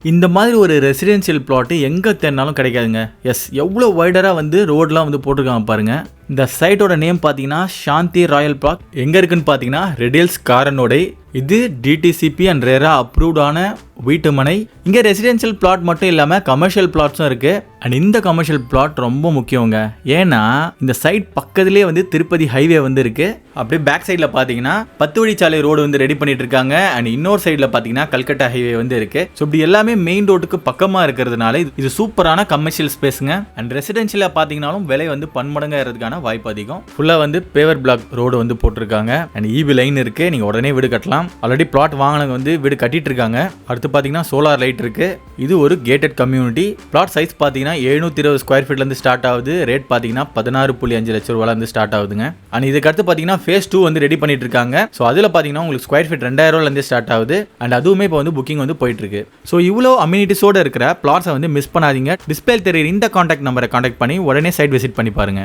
இந்த மாதிரி ஒரு ரெசிடென்ஷியல் பிளாட் எங்கே தேடினாலும் கிடைக்காதுங்க. எஸ், எவ்வளோ வைடராக வந்து ரோடெலாம் வந்து போட்டிருக்காங்க பாருங்க. இந்த சைட்டோட நேம் பார்த்தீங்கன்னா சாந்தி ராயல் பார்க். எங்கே இருக்குன்னு பார்த்தீங்கன்னா ரெடியல்ஸ் காரனோடை. இது டிடிசிபி அண்ட் ரேரா அப்ரூவ்டான வீட்டு மனை. இங்கே ரெசிடென்ஷியல் பிளாட் மட்டும் இல்லாமல் கமர்ஷியல் பிளாட்ஸும் இருக்கு. அண்ட் இந்த கமர்ஷியல் பிளாட் ரொம்ப முக்கியங்க. ஏன்னா இந்த சைட் பக்கத்துலேயே வந்து திருப்பதி ஹைவே வந்து இருக்கு. அப்படியே பேக் சைடில் பார்த்தீங்கன்னா 10 வழிச்சாலை ரோடு வந்து ரெடி பண்ணிட்டு இருக்காங்க. அண்ட் இன்னொரு சைடில் பார்த்தீங்கன்னா கல்கட்டா ஹைவே வந்து இருக்கு. ஸோ இப்படி எல்லாமே மெயின் ரோட்டுக்கு பக்கமாக இருக்கிறதுனால இது சூப்பரான கமர்ஷியல் ஸ்பேஸுங்க. அண்ட் ரெசிடென்ஷியலாக பார்த்தீங்கன்னாலும் விலை வந்து பன்மடங்காகிறதுக்கான வாய்ப்பு அதிகம். ஃபுல்லாக வந்து பேவர் பிளாக் ரோடு வந்து போட்டிருக்காங்க. அண்ட் ஈபி லைன் இருக்கு. நீங்க உடனே வீடு கட்டலாம். ஆல்ரெடி பிளாட் வாங்கினவங்க வந்து வீடு கட்டிட்டு இருக்காங்க. அடுத்து பார்த்தீங்கன்னா சோலார் லைட் இருக்கு. இது ஒரு கேட்டட் கம்யூனிட்டி. பிளாட் சைஸ் பார்த்தீங்கன்னா 720 ஸ்கொயர் ஃபீட்ல இருந்து ஸ்டார்ட் ஆகுது. ரேட் பார்த்தீங்கன்னா 16.5 லட்சம் ரூபாயில இருந்து ஸ்டார்ட் ஆகுதுங்க. அண்ட் இதுக்கு அடுத்து பார்த்தீங்கன்னா ஃபேஸ் 2 வந்து ரெடி பண்ணிட்டு இருக்காங்க. ஸோ அதில் பார்த்தீங்கன்னா உங்களுக்கு ஸ்கொயர் ஃபீட் 2000 ரூபாயில இருந்து ஸ்டார்ட் ஆகுது. அண்ட் அதுவுமே இப்போ வந்து புக்கிங் வந்து போயிட்டு இருக்கு. ஸோ இவ்வளோ அம்யூனிட்டிஸோட இருக்கிற பிளாட்ஸை வந்து மிஸ் பண்ணாதீங்க. டிஸ்பிளே தெரியுற இந்த கான்டாக்ட் நம்பரை கான்டாக்ட் பண்ணி உடனே சைட் விசிட் பண்ணி பாருங்க.